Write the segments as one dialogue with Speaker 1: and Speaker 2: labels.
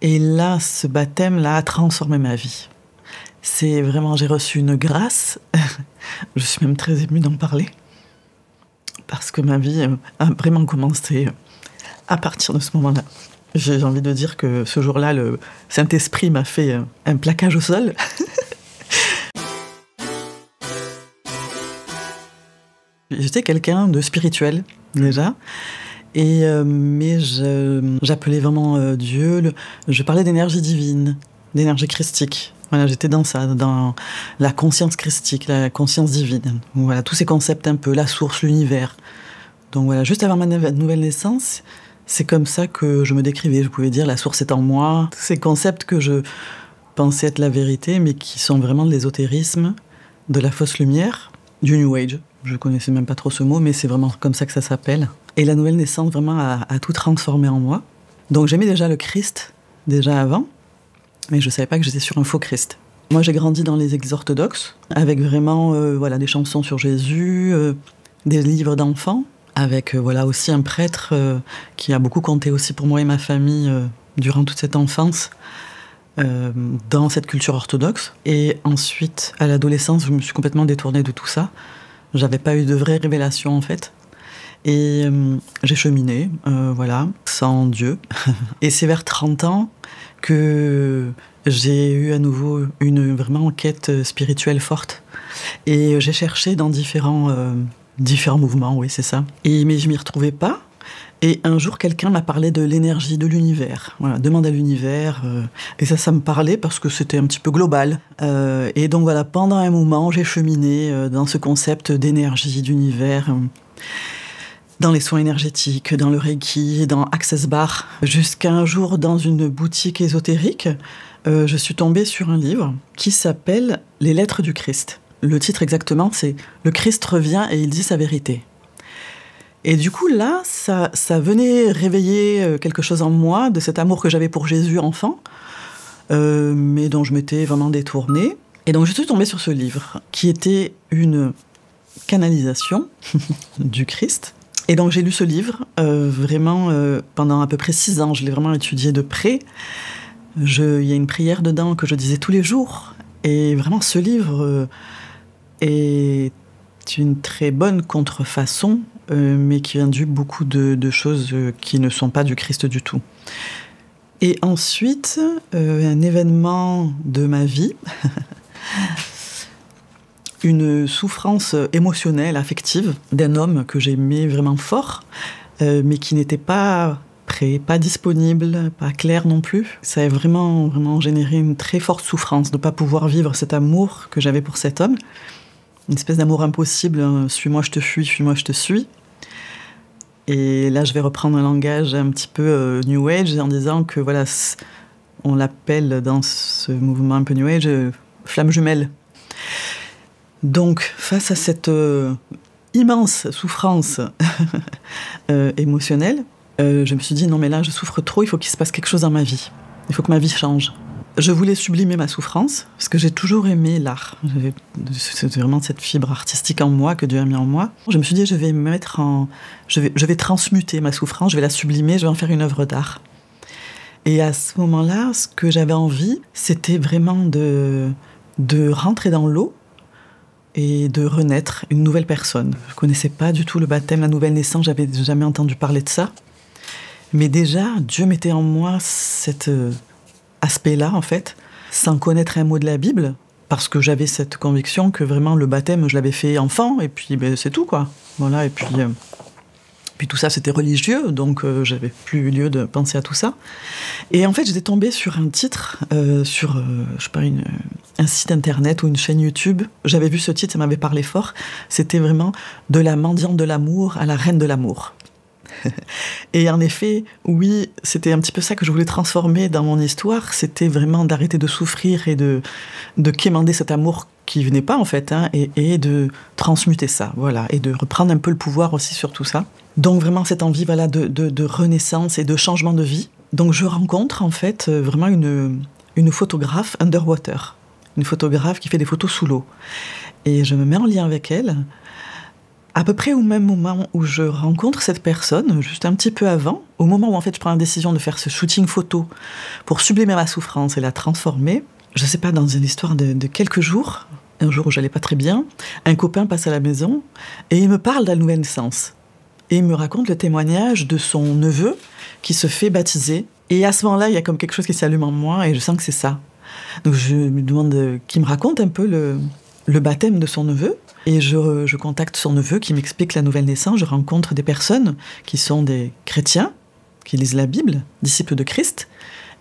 Speaker 1: Et là, ce baptême-là a transformé ma vie. C'est vraiment, j'ai reçu une grâce. Je suis même très émue d'en parler. Parce que ma vie a vraiment commencé à partir de ce moment-là. J'ai envie de dire que ce jour-là, le Saint-Esprit m'a fait un plaquage au sol. J'étais quelqu'un de spirituel, déjà. Mais j'appelais vraiment Dieu. Je parlais d'énergie divine, d'énergie christique. Voilà, j'étais dans ça, dans la conscience christique, la conscience divine. Voilà, tous ces concepts un peu, la source, l'univers. Donc voilà, juste avant ma nouvelle naissance, c'est comme ça que je me décrivais. Je pouvais dire la source est en moi. Ces concepts que je pensais être la vérité, mais qui sont vraiment de l'ésotérisme, de la fausse lumière, du New Age. Je connaissais même pas trop ce mot, mais c'est vraiment comme ça que ça s'appelle. Et la nouvelle naissance vraiment a tout transformé en moi. Donc j'aimais déjà le Christ, déjà avant, mais je savais pas que j'étais sur un faux Christ. Moi j'ai grandi dans les églises orthodoxes, avec vraiment voilà, des chansons sur Jésus, des livres d'enfants, avec voilà, aussi un prêtre qui a beaucoup compté aussi pour moi et ma famille durant toute cette enfance, dans cette culture orthodoxe. Et ensuite, à l'adolescence, je me suis complètement détournée de tout ça. J'avais pas eu de vraie révélation en fait. Et j'ai cheminé, voilà, sans Dieu. Et c'est vers 30 ans que j'ai eu à nouveau une vraiment quête spirituelle forte. Et j'ai cherché dans différents mouvements, oui, c'est ça. Mais je m'y retrouvais pas. Et un jour, quelqu'un m'a parlé de l'énergie de l'univers. Voilà, demande à l'univers. Et ça me parlait parce que c'était un petit peu global. Et donc voilà, pendant un moment, j'ai cheminé dans ce concept d'énergie, d'univers, dans les soins énergétiques, dans le Reiki, dans Access Bar. Jusqu'à un jour, dans une boutique ésotérique, je suis tombée sur un livre qui s'appelle « Les lettres du Christ ». Le titre exactement, c'est « Le Christ revient et il dit sa vérité ». Et du coup, là, ça venait réveiller quelque chose en moi, de cet amour que j'avais pour Jésus enfant, mais dont je m'étais vraiment détournée. Et donc, je suis tombée sur ce livre, qui était une canalisation du Christ. Et donc, j'ai lu ce livre, vraiment, pendant à peu près 6 ans. Je l'ai vraiment étudié de près. Il y a une prière dedans que je disais tous les jours. Et vraiment, ce livre est une très bonne contrefaçon, mais qui induit beaucoup de choses qui ne sont pas du Christ du tout. Et ensuite, un événement de ma vie, une souffrance émotionnelle, affective, d'un homme que j'aimais vraiment fort, mais qui n'était pas prêt, pas disponible, pas clair non plus. Ça a vraiment, vraiment généré une très forte souffrance de ne pas pouvoir vivre cet amour que j'avais pour cet homme. Une espèce d'amour impossible, hein, suis-moi je te fuis, fuis-moi je te suis. Et là, je vais reprendre un langage un petit peu New Age en disant que voilà, on l'appelle dans ce mouvement un peu New Age flamme jumelle. Donc, face à cette immense souffrance émotionnelle, je me suis dit non mais là, je souffre trop, il faut qu'il se passe quelque chose dans ma vie. Il faut que ma vie change. Je voulais sublimer ma souffrance, parce que j'ai toujours aimé l'art. C'est vraiment cette fibre artistique en moi, que Dieu a mis en moi. Je me suis dit, je vais transmuter ma souffrance, je vais la sublimer, je vais en faire une œuvre d'art. Et à ce moment-là, ce que j'avais envie, c'était vraiment de rentrer dans l'eau et de renaître une nouvelle personne. Je ne connaissais pas du tout le baptême, la nouvelle naissance, j'avais jamais entendu parler de ça. Mais déjà, Dieu mettait en moi cet aspect-là, en fait, sans connaître un mot de la Bible, parce que j'avais cette conviction que vraiment le baptême, je l'avais fait enfant, et puis c'est tout, quoi. Voilà, et puis tout ça, c'était religieux, donc j'avais plus lieu de penser à tout ça. Et en fait, j'étais tombée sur un titre, sur, je sais pas, un site internet ou une chaîne YouTube. J'avais vu ce titre, ça m'avait parlé fort. C'était vraiment « De la mendiante de l'amour à la reine de l'amour ». Et en effet, oui, c'était un petit peu ça que je voulais transformer dans mon histoire, c'était vraiment d'arrêter de souffrir et de quémander cet amour qui venait pas en fait, hein, et de transmuter ça, voilà, et de reprendre un peu le pouvoir aussi sur tout ça. Donc vraiment cette envie, voilà, de renaissance et de changement de vie. Donc je rencontre en fait vraiment une photographe underwater, une photographe qui fait des photos sous l'eau. Et je me mets en lien avec elle. à peu près au même moment où je rencontre cette personne, juste un petit peu avant, au moment où en fait je prends la décision de faire ce shooting photo pour sublimer ma souffrance et la transformer, je sais pas, dans une histoire de quelques jours, un jour où j'allais pas très bien, un copain passe à la maison et il me parle de la nouvelle naissance. Et il me raconte le témoignage de son neveu qui se fait baptiser. Et à ce moment-là, il y a comme quelque chose qui s'allume en moi et je sens que c'est ça. Donc je me demande qu'il me raconte un peu le baptême de son neveu. Et je contacte son neveu qui m'explique la nouvelle naissance. Je rencontre des personnes qui sont des chrétiens, qui lisent la Bible, disciples de Christ,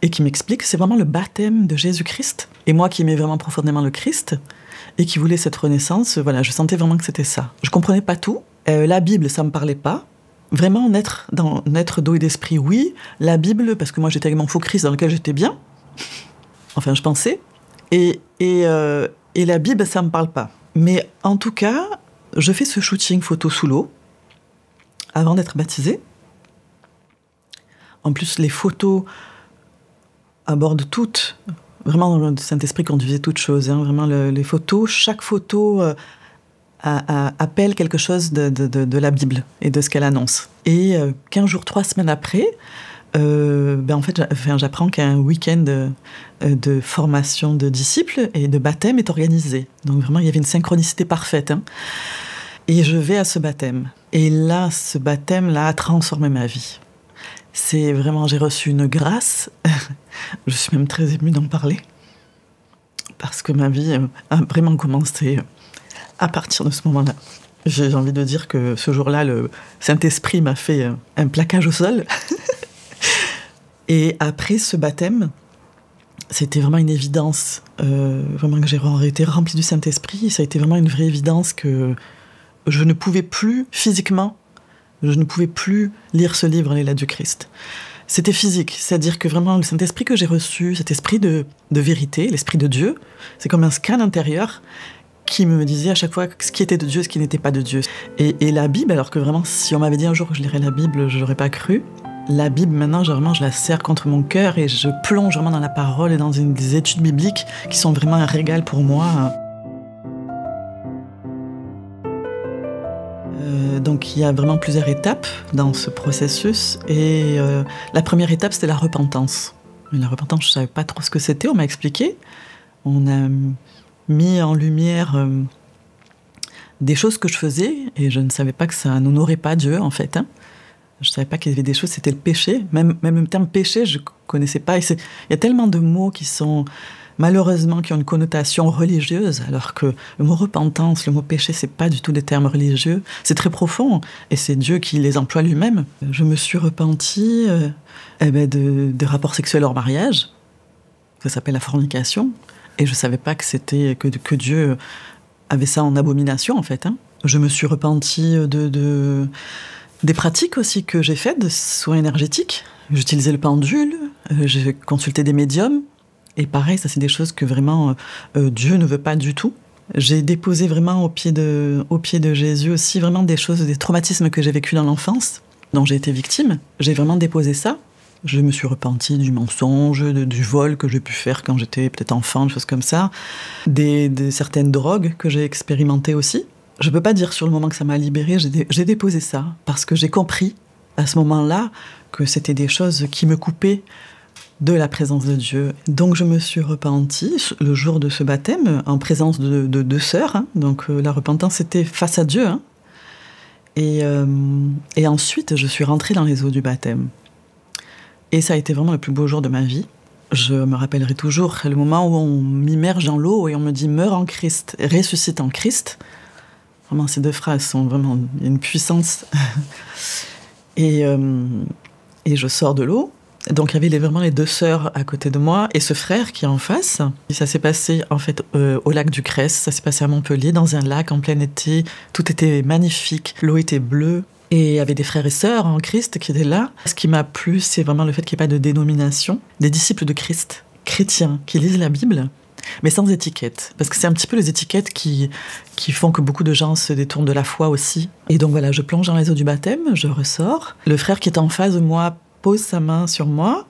Speaker 1: et qui m'expliquent que c'est vraiment le baptême de Jésus-Christ. Et moi qui aimais vraiment profondément le Christ, et qui voulais cette renaissance, voilà, je sentais vraiment que c'était ça. Je comprenais pas tout. La Bible, ça me parlait pas. Vraiment naître d'eau et d'esprit, oui. La Bible, parce que moi j'étais avec mon faux Christ dans lequel j'étais bien. Enfin, je pensais. Et la Bible, ça me parle pas. Mais en tout cas, je fais ce shooting photo sous l'eau avant d'être baptisée. En plus, les photos abordent toutes. Vraiment, le Saint-Esprit conduisait toutes choses. Hein, vraiment, les photos, chaque photo appelle quelque chose de la Bible et de ce qu'elle annonce. Et 15 jours, 3 semaines après, en fait, j'apprends qu'un week-end de formation de disciples et de baptême est organisé. Donc vraiment, il y avait une synchronicité parfaite. Hein. Et je vais à ce baptême. Et là, ce baptême-là a transformé ma vie. C'est vraiment, j'ai reçu une grâce. Je suis même très émue d'en parler. Parce que ma vie a vraiment commencé à partir de ce moment-là. J'ai envie de dire que ce jour-là, le Saint-Esprit m'a fait un plaquage au sol. Et après ce baptême, c'était vraiment une évidence, vraiment que j'ai été remplie du Saint-Esprit. Ça a été vraiment une vraie évidence que je ne pouvais plus, physiquement, je ne pouvais plus lire ce livre, Les Lettres du Christ. C'était physique, c'est-à-dire que vraiment le Saint-Esprit que j'ai reçu, cet esprit de vérité, l'esprit de Dieu, c'est comme un scan intérieur qui me disait à chaque fois ce qui était de Dieu, ce qui n'était pas de Dieu. Et la Bible, alors que vraiment, si on m'avait dit un jour que je lirais la Bible, je n'aurais pas cru. La Bible, maintenant, je la serre contre mon cœur et je plonge vraiment dans la parole et dans des études bibliques qui sont vraiment un régal pour moi. Donc il y a vraiment plusieurs étapes dans ce processus. Et la première étape, c'était la repentance. Mais la repentance, je ne savais pas trop ce que c'était, on m'a expliqué. On a mis en lumière des choses que je faisais et je ne savais pas que ça n'honorait pas Dieu, en fait. Hein. Je ne savais pas qu'il y avait des choses, c'était le péché. Même le terme péché, je ne connaissais pas. Il y a tellement de mots qui sont, malheureusement, qui ont une connotation religieuse, alors que le mot repentance, le mot péché, ce n'est pas du tout des termes religieux. C'est très profond, et c'est Dieu qui les emploie lui-même. Je me suis repentie de rapports sexuels hors mariage. Ça s'appelle la fornication. Et je ne savais pas que c'était que Dieu avait ça en abomination, en fait. Hein. Je me suis repentie des pratiques aussi que j'ai faites, de soins énergétiques. J'utilisais le pendule, j'ai consulté des médiums. Et pareil, ça c'est des choses que vraiment Dieu ne veut pas du tout. J'ai déposé vraiment au pied de Jésus aussi vraiment des choses, des traumatismes que j'ai vécus dans l'enfance, dont j'ai été victime. J'ai vraiment déposé ça. Je me suis repentie du mensonge, du vol que j'ai pu faire quand j'étais peut-être enfant, des choses comme ça. De certaines drogues que j'ai expérimentées aussi. Je ne peux pas dire sur le moment que ça m'a libérée, j'ai déposé ça, parce que j'ai compris à ce moment-là que c'était des choses qui me coupaient de la présence de Dieu. Donc je me suis repentie le jour de ce baptême, en présence de deux sœurs. Hein. Donc la repentance était face à Dieu. Hein. Et ensuite, je suis rentrée dans les eaux du baptême. Et ça a été vraiment le plus beau jour de ma vie. Je me rappellerai toujours le moment où on m'immerge dans l'eau et on me dit « meurs en Christ, ressuscite en Christ ». Vraiment, ces deux phrases sont vraiment... Il y a une puissance. Et je sors de l'eau. Donc, il y avait vraiment les deux sœurs à côté de moi et ce frère qui est en face. Et ça s'est passé, en fait, au lac du Cresse. Ça s'est passé à Montpellier, dans un lac en plein été. Tout était magnifique. L'eau était bleue. Et il y avait des frères et sœurs en Christ qui étaient là. Ce qui m'a plu, c'est vraiment le fait qu'il n'y ait pas de dénomination. Des disciples de Christ, chrétiens, qui lisent la Bible, mais sans étiquette. Parce que c'est un petit peu les étiquettes qui font que beaucoup de gens se détournent de la foi aussi. Et donc voilà, je plonge dans les eaux du baptême, je ressors. Le frère qui est en face de moi pose sa main sur moi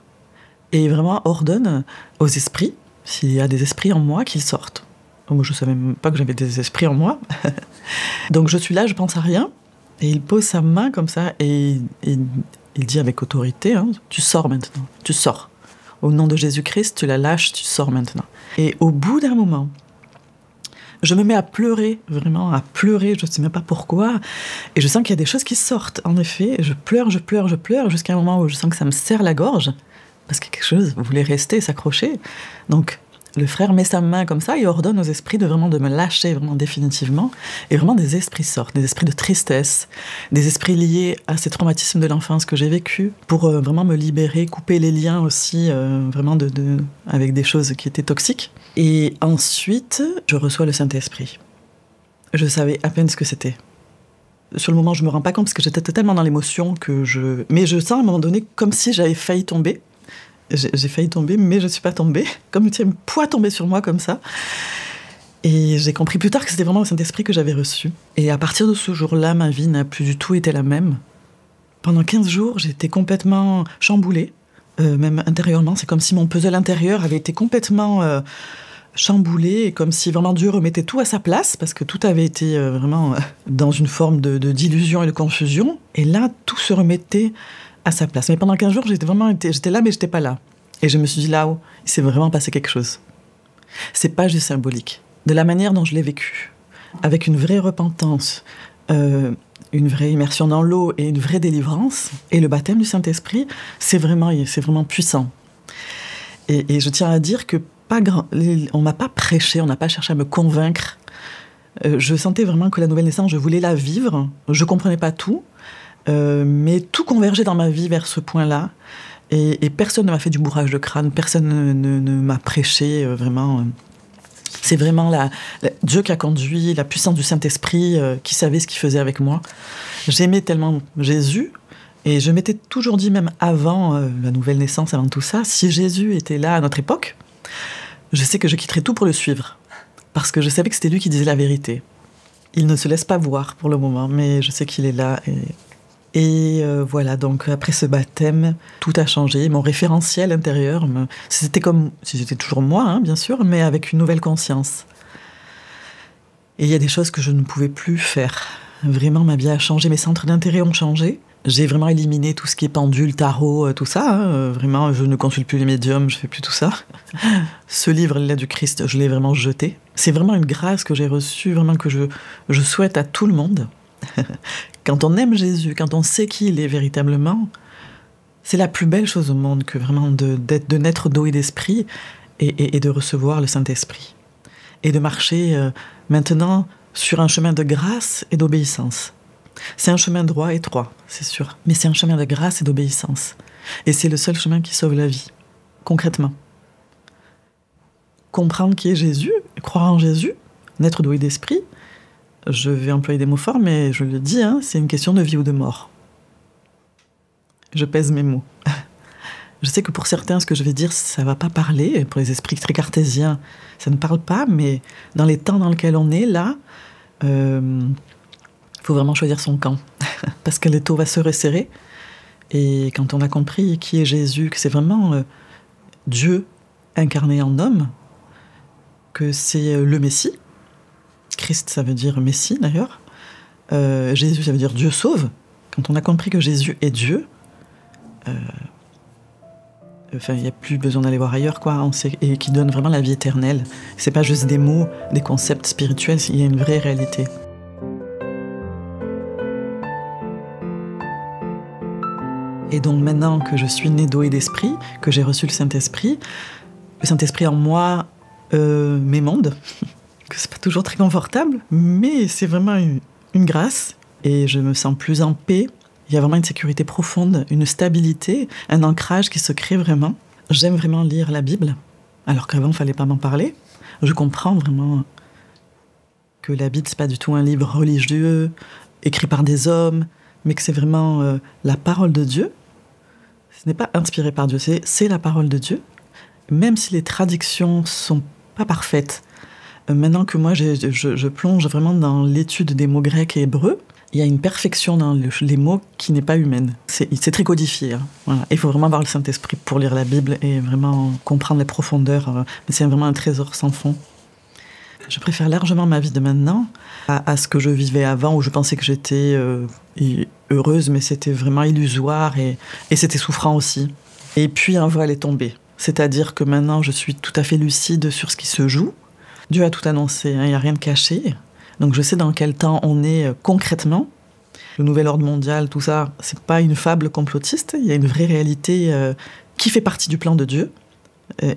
Speaker 1: et vraiment ordonne aux esprits, s'il y a des esprits en moi, qu'ils sortent. Donc, je ne savais même pas que j'avais des esprits en moi. Donc je suis là, je pense à rien. Et il pose sa main comme ça et il dit avec autorité, hein, tu sors maintenant, tu sors. Au nom de Jésus-Christ, tu la lâches, tu sors maintenant. Et au bout d'un moment, je me mets à pleurer, vraiment à pleurer, je ne sais même pas pourquoi. Et je sens qu'il y a des choses qui sortent, en effet. Je pleure, jusqu'à un moment où je sens que ça me serre la gorge, parce que quelque chose voulait rester, s'accrocher. Donc, le frère met sa main comme ça et ordonne aux esprits de me lâcher vraiment définitivement. Et vraiment des esprits sortent, des esprits de tristesse, des esprits liés à ces traumatismes de l'enfance que j'ai vécu, pour vraiment me libérer, couper les liens aussi vraiment avec des choses qui étaient toxiques. Et ensuite, je reçois le Saint-Esprit. Je savais à peine ce que c'était. Sur le moment, je me rends pas compte parce que j'étais tellement dans l'émotion Mais je sens à un moment donné comme si j'avais failli tomber. J'ai failli tomber, mais je ne suis pas tombée. Comme un poids tombé sur moi, comme ça. Et j'ai compris plus tard que c'était vraiment le Saint-Esprit que j'avais reçu. Et à partir de ce jour-là, ma vie n'a plus du tout été la même. Pendant 15 jours, j'étais complètement chamboulée. Même intérieurement, c'est comme si mon puzzle intérieur avait été complètement chamboulé, et comme si vraiment Dieu remettait tout à sa place, parce que tout avait été vraiment dans une forme d'illusion et de confusion. Et là, tout se remettait à sa place. Mais pendant 15 jours, j'étais là, mais j'étais pas là. Et je me suis dit, là, il s'est vraiment passé quelque chose. C'est pas juste symbolique. De la manière dont je l'ai vécu, avec une vraie repentance, une vraie immersion dans l'eau et une vraie délivrance, et le baptême du Saint-Esprit, c'est vraiment puissant. Et je tiens à dire que on m'a pas prêché, on n'a pas cherché à me convaincre. Je sentais vraiment que la nouvelle naissance, je voulais la vivre. Je comprenais pas tout. Mais tout convergeait dans ma vie vers ce point-là, et personne ne m'a fait du bourrage de crâne, personne ne m'a prêché vraiment. C'est vraiment Dieu qui a conduit, la puissance du Saint-Esprit qui savait ce qu'il faisait avec moi. J'aimais tellement Jésus, et je m'étais toujours dit, même avant la nouvelle naissance, avant tout ça, si Jésus était là à notre époque, je sais que je quitterais tout pour le suivre, parce que je savais que c'était lui qui disait la vérité. Il ne se laisse pas voir pour le moment, mais je sais qu'il est là. Et voilà, donc après ce baptême, tout a changé. Mon référentiel intérieur, c'était comme si j'étais toujours moi, hein, bien sûr, mais avec une nouvelle conscience. Et il y a des choses que je ne pouvais plus faire. Vraiment, ma vie a changé, mes centres d'intérêt ont changé. J'ai vraiment éliminé tout ce qui est pendule, tarot, tout ça. Hein. Vraiment, je ne consulte plus les médiums, je fais plus tout ça. Ce livre-là du Christ, je l'ai vraiment jeté. C'est vraiment une grâce que j'ai reçue, vraiment que je souhaite à tout le monde. Quand on aime Jésus, quand on sait qui il est véritablement, c'est la plus belle chose au monde que vraiment de naître d'eau et d'esprit et de recevoir le Saint-Esprit. Et de marcher maintenant sur un chemin de grâce et d'obéissance. C'est un chemin droit, étroit, c'est sûr, mais c'est un chemin de grâce et d'obéissance. Et c'est le seul chemin qui sauve la vie, concrètement. Comprendre qui est Jésus, croire en Jésus, naître d'eau et d'esprit, je vais employer des mots forts, mais je le dis, hein, c'est une question de vie ou de mort. Je pèse mes mots. Je sais que pour certains, ce que je vais dire, ça ne va pas parler. Pour les esprits très cartésiens, ça ne parle pas, mais dans les temps dans lesquels on est, là, faut vraiment choisir son camp. Parce que l'étau va se resserrer. Et quand on a compris qui est Jésus, que c'est vraiment Dieu incarné en homme, que c'est le Messie, Christ, ça veut dire Messie, d'ailleurs. Jésus, ça veut dire Dieu sauve. Quand on a compris que Jésus est Dieu, il n'y a plus besoin d'aller voir ailleurs, quoi. Et qui donne vraiment la vie éternelle. C'est pas juste des mots, des concepts spirituels, il y a une vraie réalité. Et donc maintenant que je suis née d'eau et d'esprit, que j'ai reçu le Saint-Esprit en moi m'émonde. Que c'est pas toujours très confortable, mais c'est vraiment une grâce. Et je me sens plus en paix. Il y a vraiment une sécurité profonde, une stabilité, un ancrage qui se crée vraiment. J'aime vraiment lire la Bible, alors qu'avant, il ne fallait pas m'en parler. Je comprends vraiment que la Bible, c'est pas du tout un livre religieux, écrit par des hommes, mais que c'est vraiment la parole de Dieu. Ce n'est pas inspiré par Dieu, c'est la parole de Dieu. Même si les traductions sont pas parfaites, maintenant que moi, je plonge vraiment dans l'étude des mots grecs et hébreux, il y a une perfection dans les mots qui n'est pas humaine. C'est très codifié. Hein. Voilà. Il faut vraiment avoir le Saint-Esprit pour lire la Bible et vraiment comprendre les profondeurs. Mais c'est vraiment un trésor sans fond. Je préfère largement ma vie de maintenant à ce que je vivais avant, où je pensais que j'étais heureuse, mais c'était vraiment illusoire et c'était souffrant aussi. Et puis un voile est tombé. C'est-à-dire que maintenant, je suis tout à fait lucide sur ce qui se joue. Dieu a tout annoncé, hein, il n'y a rien de caché. Donc je sais dans quel temps on est concrètement. Le nouvel ordre mondial, tout ça, c'est pas une fable complotiste. Il y a une vraie réalité qui fait partie du plan de Dieu.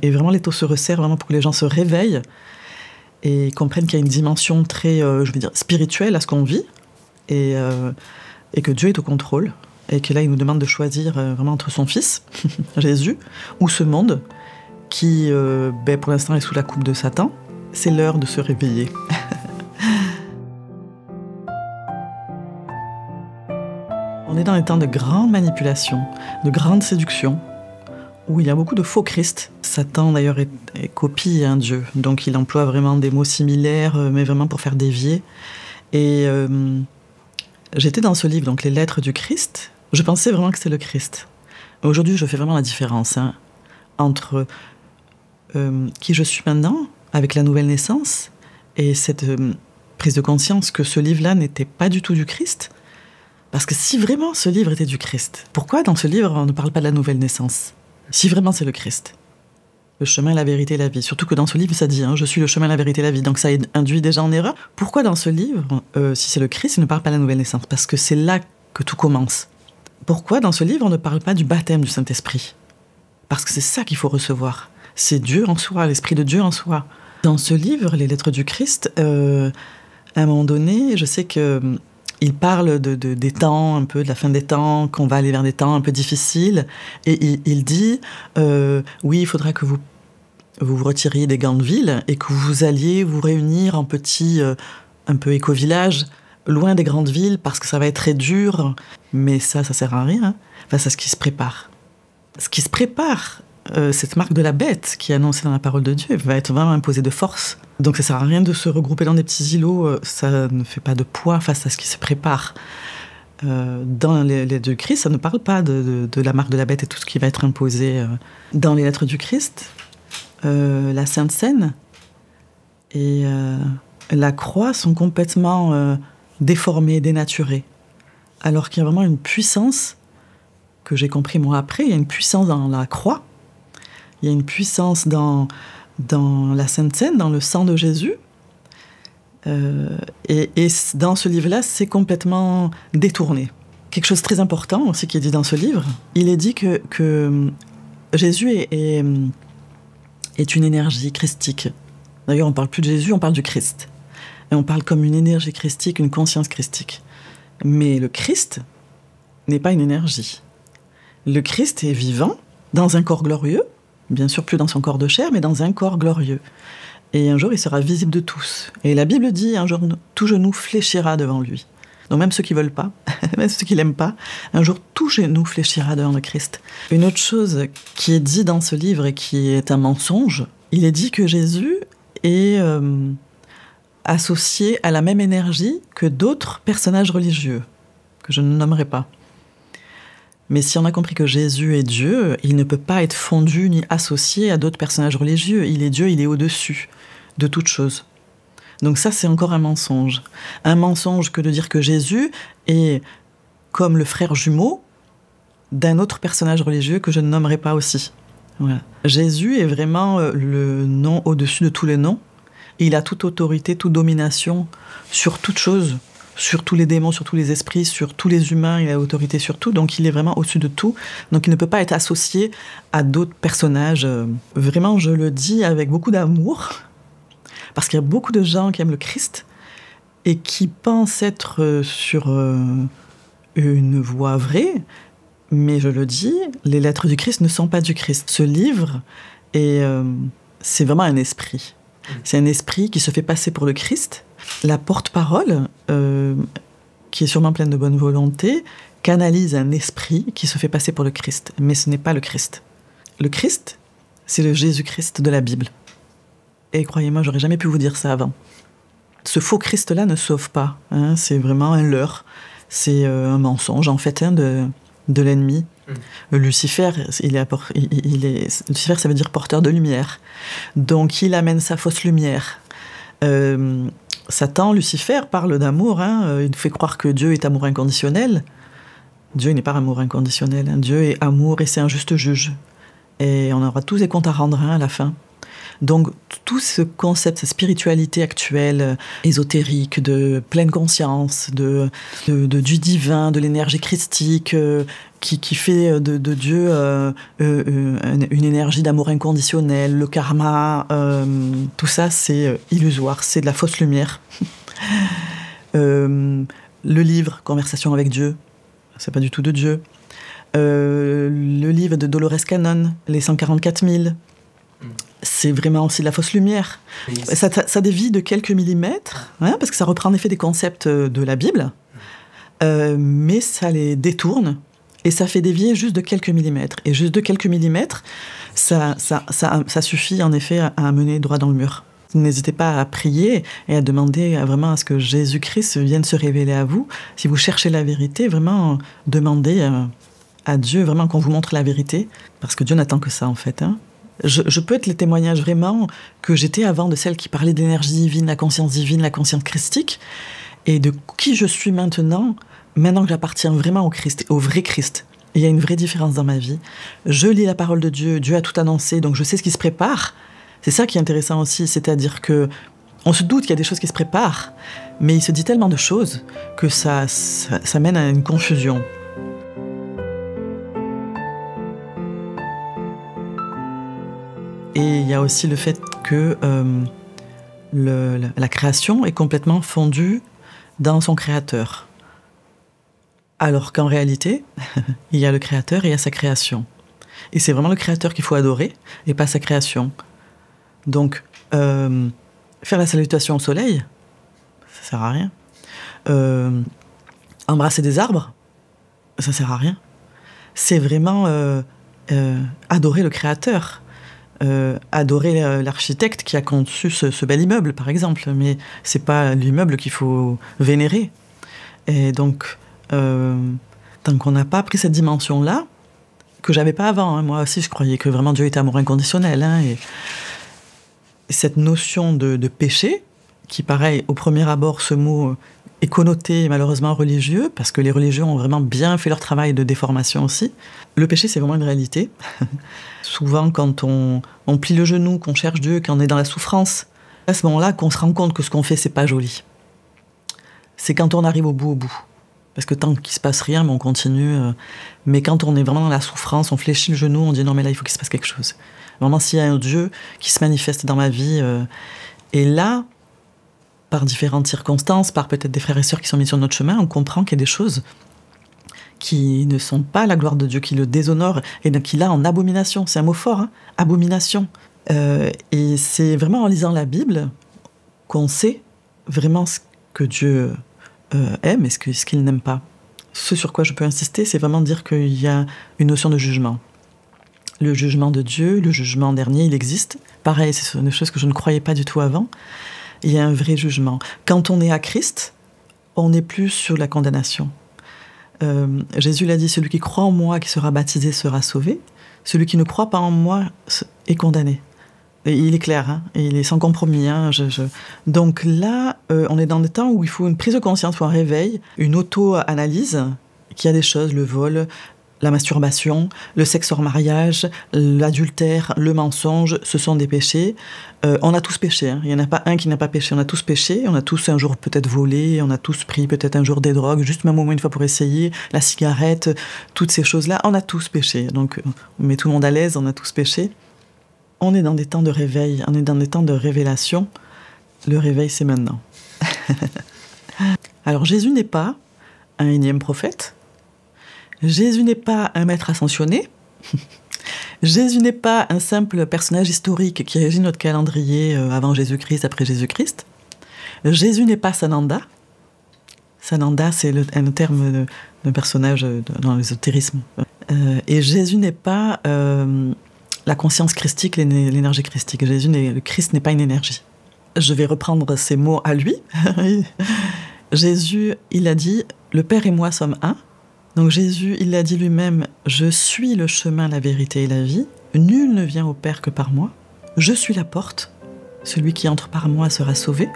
Speaker 1: Et vraiment, l'étau se resserre vraiment pour que les gens se réveillent et comprennent qu'il y a une dimension très, je veux dire, spirituelle à ce qu'on vit et que Dieu est au contrôle. Et que là, il nous demande de choisir vraiment entre son fils, Jésus, ou ce monde qui, pour l'instant, est sous la coupe de Satan. C'est l'heure de se réveiller. On est dans des temps de grande manipulation, de grande séduction, où il y a beaucoup de faux Christ. Satan, d'ailleurs, est copie un Dieu. Donc, il emploie vraiment des mots similaires, mais vraiment pour faire dévier. Et j'étais dans ce livre, donc Les Lettres du Christ. Je pensais vraiment que c'était le Christ. Aujourd'hui, je fais vraiment la différence entre qui je suis maintenant, avec la nouvelle naissance, et cette prise de conscience que ce livre-là n'était pas du tout du Christ. Parce que si vraiment ce livre était du Christ, pourquoi dans ce livre on ne parle pas de la nouvelle naissance? Si vraiment c'est le Christ, le chemin, la vérité, la vie. Surtout que dans ce livre, ça dit je suis le chemin, la vérité, la vie. Donc ça induit déjà en erreur. Pourquoi dans ce livre, si c'est le Christ, il ne parle pas de la nouvelle naissance? Parce que c'est là que tout commence. Pourquoi dans ce livre, on ne parle pas du baptême du Saint-Esprit? Parce que c'est ça qu'il faut recevoir. C'est Dieu en soi, l'Esprit de Dieu en soi. Dans ce livre, Les Lettres du Christ, à un moment donné, je sais que il parle des temps, un peu de la fin des temps, qu'on va aller vers des temps un peu difficiles. Et il dit, oui, il faudra que vous vous retiriez des grandes villes et que vous alliez vous réunir en petits, un peu éco-villages, loin des grandes villes, parce que ça va être très dur. Mais ça sert à rien face à ce qui se prépare. Ce qui se prépare, cette marque de la bête qui est annoncée dans la parole de Dieu, va être vraiment imposée de force. Donc ça sert à rien de se regrouper dans des petits îlots, ça ne fait pas de poids face à ce qui se prépare. Dans les lettres du Christ, ça ne parle pas de la marque de la bête et tout ce qui va être imposé. Dans les lettres du Christ, la Sainte Seine et la croix sont complètement déformées, dénaturées. Alors qu'il y a vraiment une puissance, que j'ai compris moi après, il y a une puissance dans la croix, il y a une puissance dans la Sainte Seine, dans le sang de Jésus. Et dans ce livre-là, c'est complètement détourné. Quelque chose de très important aussi qui est dit dans ce livre, il est dit que Jésus est une énergie christique. D'ailleurs, on ne parle plus de Jésus, on parle du Christ. Et on parle comme une énergie christique, une conscience christique. Mais le Christ n'est pas une énergie. Le Christ est vivant, dans un corps glorieux, bien sûr plus dans son corps de chair, mais dans un corps glorieux. Et un jour, il sera visible de tous. Et la Bible dit, un jour, tout genou fléchira devant lui. Donc même ceux qui ne veulent pas, même ceux qui ne l'aiment pas, un jour, tout genou fléchira devant le Christ. Une autre chose qui est dit dans ce livre et qui est un mensonge, il est dit que Jésus est associé à la même énergie que d'autres personnages religieux, que je ne nommerai pas. Mais si on a compris que Jésus est Dieu, il ne peut pas être fondu ni associé à d'autres personnages religieux. Il est Dieu, il est au-dessus de toute chose. Donc ça, c'est encore un mensonge. Un mensonge que de dire que Jésus est comme le frère jumeau d'un autre personnage religieux que je ne nommerai pas aussi. Voilà. Jésus est vraiment le nom au-dessus de tous les noms. Il a toute autorité, toute domination sur toute chose. Sur tous les démons, sur tous les esprits, sur tous les humains, il a autorité sur tout, donc il est vraiment au-dessus de tout. Donc il ne peut pas être associé à d'autres personnages. Vraiment, je le dis avec beaucoup d'amour, parce qu'il y a beaucoup de gens qui aiment le Christ et qui pensent être sur une voie vraie, mais je le dis, les lettres du Christ ne sont pas du Christ. Ce livre, c'est vraiment un esprit. C'est un esprit qui se fait passer pour le Christ. La porte-parole, qui est sûrement pleine de bonne volonté, canalise un esprit qui se fait passer pour le Christ. Mais ce n'est pas le Christ. Le Christ, c'est le Jésus-Christ de la Bible. Et croyez-moi, j'aurais jamais pu vous dire ça avant. Ce faux Christ-là ne sauve pas. C'est vraiment un leurre. C'est un mensonge, en fait, de l'ennemi. Lucifer, Lucifer, ça veut dire porteur de lumière. Donc, il amène sa fausse lumière. Satan, Lucifer, parle d'amour. Hein, il nous fait croire que Dieu est amour inconditionnel. Dieu n'est pas amour inconditionnel. Hein, Dieu est amour et c'est un juste juge. Et on aura tous des comptes à rendre à la fin. Donc tout ce concept, cette spiritualité actuelle, ésotérique, de pleine conscience, du divin, de l'énergie christique, qui fait de Dieu une énergie d'amour inconditionnel, le karma, tout ça c'est illusoire, c'est de la fausse lumière. Le livre Conversation avec Dieu, c'est pas du tout de Dieu. Le livre de Dolores Cannon, Les 144 000, c'est vraiment aussi de la fausse lumière. Oui, ça dévie de quelques millimètres, hein, parce que ça reprend en effet des concepts de la Bible, mais ça les détourne, et ça fait dévier juste de quelques millimètres. Et juste de quelques millimètres, ça suffit en effet à amener droit dans le mur. N'hésitez pas à prier et à demander vraiment à ce que Jésus-Christ vienne se révéler à vous. Si vous cherchez la vérité, vraiment demandez à Dieu vraiment qu'on vous montre la vérité, parce que Dieu n'attend que ça en fait, hein. Je peux être le témoignage vraiment que j'étais avant de celle qui parlait de l'énergie divine, la conscience christique, et de qui je suis maintenant que j'appartiens vraiment au Christ, au vrai Christ. Il y a une vraie différence dans ma vie. Je lis la parole de Dieu, Dieu a tout annoncé, donc je sais ce qui se prépare. C'est ça qui est intéressant aussi, c'est-à-dire que on se doute qu'il y a des choses qui se préparent, mais il se dit tellement de choses que ça mène à une confusion. Et il y a aussi le fait que la création est complètement fondue dans son créateur. Alors qu'en réalité, il y a le créateur et il y a sa création. Et c'est vraiment le créateur qu'il faut adorer et pas sa création. Donc, faire la salutation au soleil, ça sert à rien. Embrasser des arbres, ça sert à rien. C'est vraiment adorer le créateur. Adorer l'architecte qui a conçu ce bel immeuble, par exemple, mais c'est pas l'immeuble qu'il faut vénérer. Et donc, tant qu'on n'a pas pris cette dimension-là, que j'avais pas avant, hein, moi aussi je croyais que vraiment Dieu était amour inconditionnel, hein, et cette notion de péché, qui pareil, au premier abord, ce mot est connoté malheureusement religieux, parce que les religieux ont vraiment bien fait leur travail de déformation aussi. Le péché, c'est vraiment une réalité. Souvent, quand on plie le genou, qu'on cherche Dieu, quand on est dans la souffrance, à ce moment-là, qu'on se rend compte que ce qu'on fait, c'est pas joli. C'est quand on arrive au bout. Parce que tant qu'il se passe rien, mais on continue. Mais quand on est vraiment dans la souffrance, on fléchit le genou, on dit non, mais là, il faut qu'il se passe quelque chose. Vraiment, s'il y a un Dieu qui se manifeste dans ma vie, et là, par différentes circonstances, par peut-être des frères et sœurs qui sont mis sur notre chemin, on comprend qu'il y a des choses qui ne sont pas la gloire de Dieu, qui le déshonorent, et qui l'a en abomination. C'est un mot fort, hein, abomination. Et c'est vraiment en lisant la Bible qu'on sait vraiment ce que Dieu aime et ce qu'il n'aime pas. Ce sur quoi je peux insister, c'est vraiment dire qu'il y a une notion de jugement. Le jugement de Dieu, le jugement dernier, il existe. Pareil, c'est une chose que je ne croyais pas du tout avant. Il y a un vrai jugement. Quand on est à Christ, on n'est plus sur la condamnation. Jésus l'a dit, celui qui croit en moi, qui sera baptisé, sera sauvé. Celui qui ne croit pas en moi est condamné. Et il est clair, hein, et il est sans compromis. Hein, Donc là, on est dans des temps où il faut une prise de conscience, il faut un réveil, une auto-analyse, qu'il y a des choses, le vol, la masturbation, le sexe hors mariage, l'adultère, le mensonge, ce sont des péchés. On a tous péché, hein. Il n'y en a pas un qui n'a pas péché, on a tous péché, on a tous un jour peut-être volé, on a tous pris peut-être un jour des drogues, juste même au moins une fois pour essayer, la cigarette, toutes ces choses-là, on a tous péché. Donc on met tout le monde à l'aise, on a tous péché. On est dans des temps de réveil, on est dans des temps de révélation. Le réveil, c'est maintenant. Alors Jésus n'est pas un énième prophète. Jésus n'est pas un maître ascensionné. Jésus n'est pas un simple personnage historique qui régit notre calendrier avant Jésus-Christ, après Jésus-Christ. Jésus n'est pas Sananda. Sananda, c'est un terme d'un personnage dans l'ésotérisme. Et Jésus n'est pas la conscience christique, l'énergie christique. Le Christ n'est pas une énergie. Je vais reprendre ces mots à lui. Jésus, il a dit « Le Père et moi sommes un ». Donc Jésus, il l'a dit lui-même, « Je suis le chemin, la vérité et la vie. Nul ne vient au Père que par moi. Je suis la porte. Celui qui entre par moi sera sauvé.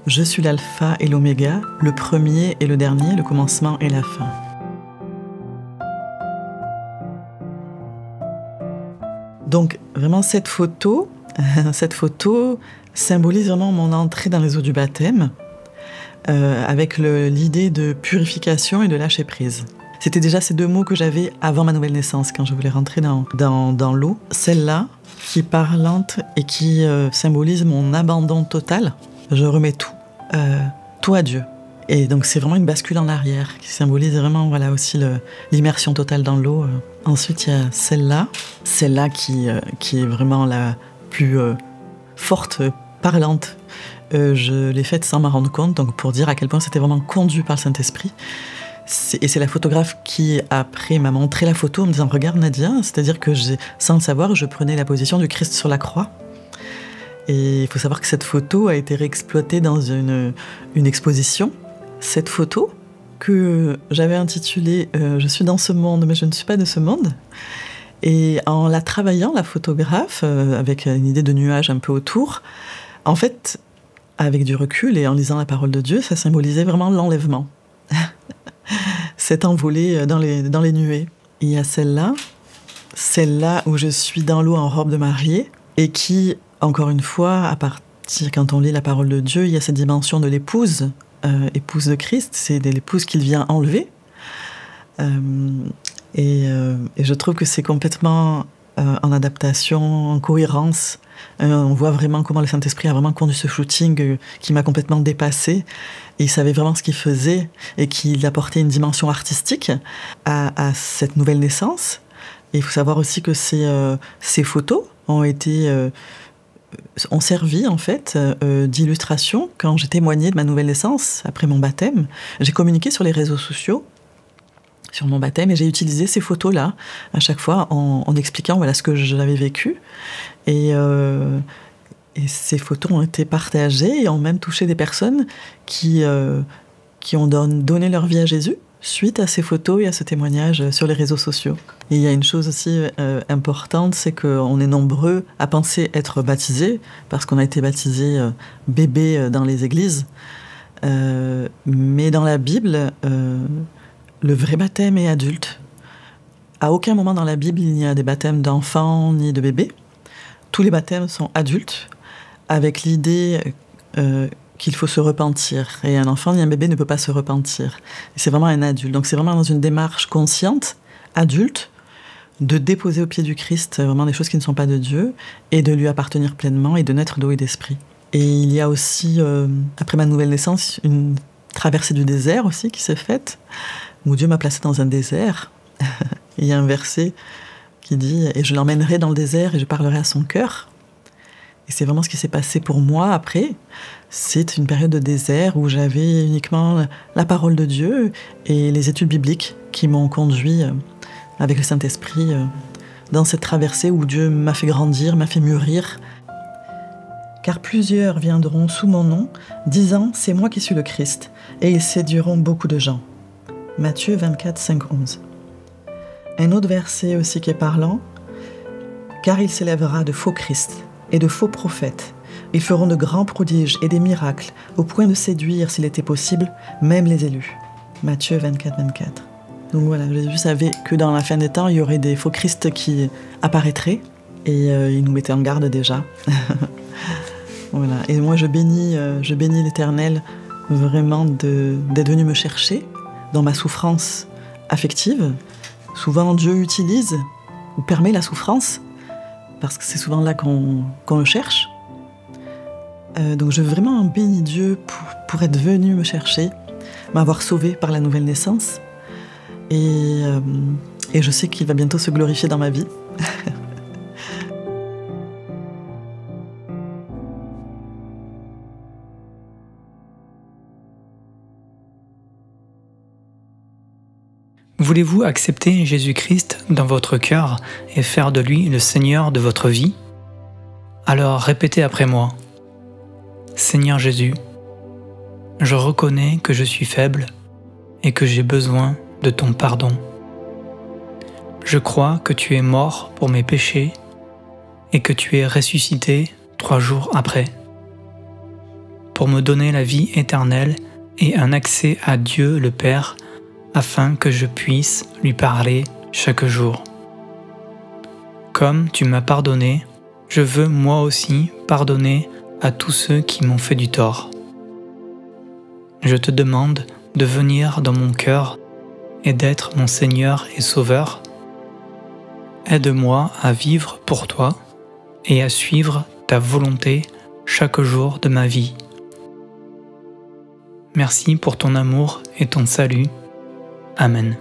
Speaker 1: Je suis l'alpha et l'oméga, le premier et le dernier, le commencement et la fin. Donc vraiment cette photo symbolise vraiment mon entrée dans les eaux du baptême, avec l'idée de purification et de lâcher prise. C'était déjà ces deux mots que j'avais avant ma nouvelle naissance, quand je voulais rentrer dans l'eau. Celle-là, qui est parlante et qui symbolise mon abandon total. Je remets tout à Dieu. Et donc c'est vraiment une bascule en arrière, qui symbolise vraiment aussi l'immersion totale dans l'eau. Ensuite, il y a celle-là qui est vraiment la plus forte, parlante. Je l'ai faite sans m'en rendre compte, donc pour dire à quel point c'était vraiment conduit par le Saint-Esprit. Et c'est la photographe qui, après, m'a montré la photo en me disant « Regarde Nadia », c'est-à-dire que sans le savoir, je prenais la position du Christ sur la croix. Et il faut savoir que cette photo a été réexploitée dans une exposition. Cette photo que j'avais intitulée « Je suis dans ce monde, mais je ne suis pas de ce monde ». Et en la travaillant, la photographe, avec une idée de nuage un peu autour, en fait, avec du recul et en lisant la parole de Dieu, ça symbolisait vraiment l'enlèvement. Cet envolé dans les nuées. Il y a celle-là où je suis dans l'eau en robe de mariée, et qui, encore une fois, quand on lit la parole de Dieu, il y a cette dimension de l'épouse, épouse de Christ, c'est l'épouse qu'il vient enlever. Et je trouve que c'est complètement en adaptation, en cohérence. On voit vraiment comment le Saint-Esprit a vraiment conduit ce shooting qui m'a complètement dépassée. Et il savait vraiment ce qu'il faisait et qu'il apportait une dimension artistique à cette nouvelle naissance. Et il faut savoir aussi que ces photos ont servi en fait d'illustration quand j'ai témoigné de ma nouvelle naissance après mon baptême. J'ai communiqué sur les réseaux sociaux sur mon baptême et j'ai utilisé ces photos-là à chaque fois en expliquant ce que j'avais vécu. Et ces photos ont été partagées et ont même touché des personnes qui ont donné leur vie à Jésus suite à ces photos et à ce témoignage sur les réseaux sociaux. Et il y a une chose aussi importante, c'est qu'on est nombreux à penser être baptisés, parce qu'on a été baptisés bébés dans les églises. Mais dans la Bible, le vrai baptême est adulte. À aucun moment dans la Bible, il n'y a des baptêmes d'enfants ni de bébés. Tous les baptêmes sont adultes, avec l'idée qu'il faut se repentir. Et un enfant ni un bébé ne peut pas se repentir. Et c'est vraiment un adulte. Donc c'est vraiment dans une démarche consciente, adulte, de déposer au pied du Christ vraiment des choses qui ne sont pas de Dieu, et de lui appartenir pleinement, et de naître d'eau et d'esprit. Et il y a aussi, après ma nouvelle naissance, une traversée du désert aussi qui s'est faite, où Dieu m'a placée dans un désert. Il y a un verset qui dit « Et je l'emmènerai dans le désert et je parlerai à son cœur ». Et c'est vraiment ce qui s'est passé pour moi après. C'est une période de désert où j'avais uniquement la parole de Dieu et les études bibliques qui m'ont conduit avec le Saint-Esprit dans cette traversée où Dieu m'a fait grandir, m'a fait mûrir. Car plusieurs viendront sous mon nom, disant « C'est moi qui suis le Christ », et ils séduiront beaucoup de gens. Matthieu 24, 5, 11. Un autre verset aussi qui est parlant. « Car il s'élèvera de faux Christ et de faux prophètes. Ils feront de grands prodiges et des miracles, au point de séduire, s'il était possible, même les élus. » Matthieu 24, 24. Donc voilà, Jésus savait que dans la fin des temps, il y aurait des faux Christ qui apparaîtraient, et il nous mettait en garde déjà. Voilà. Et moi, je bénis l'Éternel vraiment d'être venu me chercher dans ma souffrance affective. Souvent, Dieu utilise ou permet la souffrance, parce que c'est souvent là qu'on le cherche. Donc je veux vraiment bénir Dieu pour être venu me chercher, m'avoir sauvé par la nouvelle naissance. Et je sais qu'il va bientôt se glorifier dans ma vie.
Speaker 2: Voulez-vous accepter Jésus-Christ dans votre cœur et faire de lui le Seigneur de votre vie? Alors répétez après moi. Seigneur Jésus, je reconnais que je suis faible et que j'ai besoin de ton pardon. Je crois que tu es mort pour mes péchés et que tu es ressuscité 3 jours après. pour me donner la vie éternelle et un accès à Dieu le Père, afin que je puisse lui parler chaque jour. Comme tu m'as pardonné, je veux moi aussi pardonner à tous ceux qui m'ont fait du tort. Je te demande de venir dans mon cœur et d'être mon Seigneur et Sauveur. Aide-moi à vivre pour toi et à suivre ta volonté chaque jour de ma vie. Merci pour ton amour et ton salut. Amen.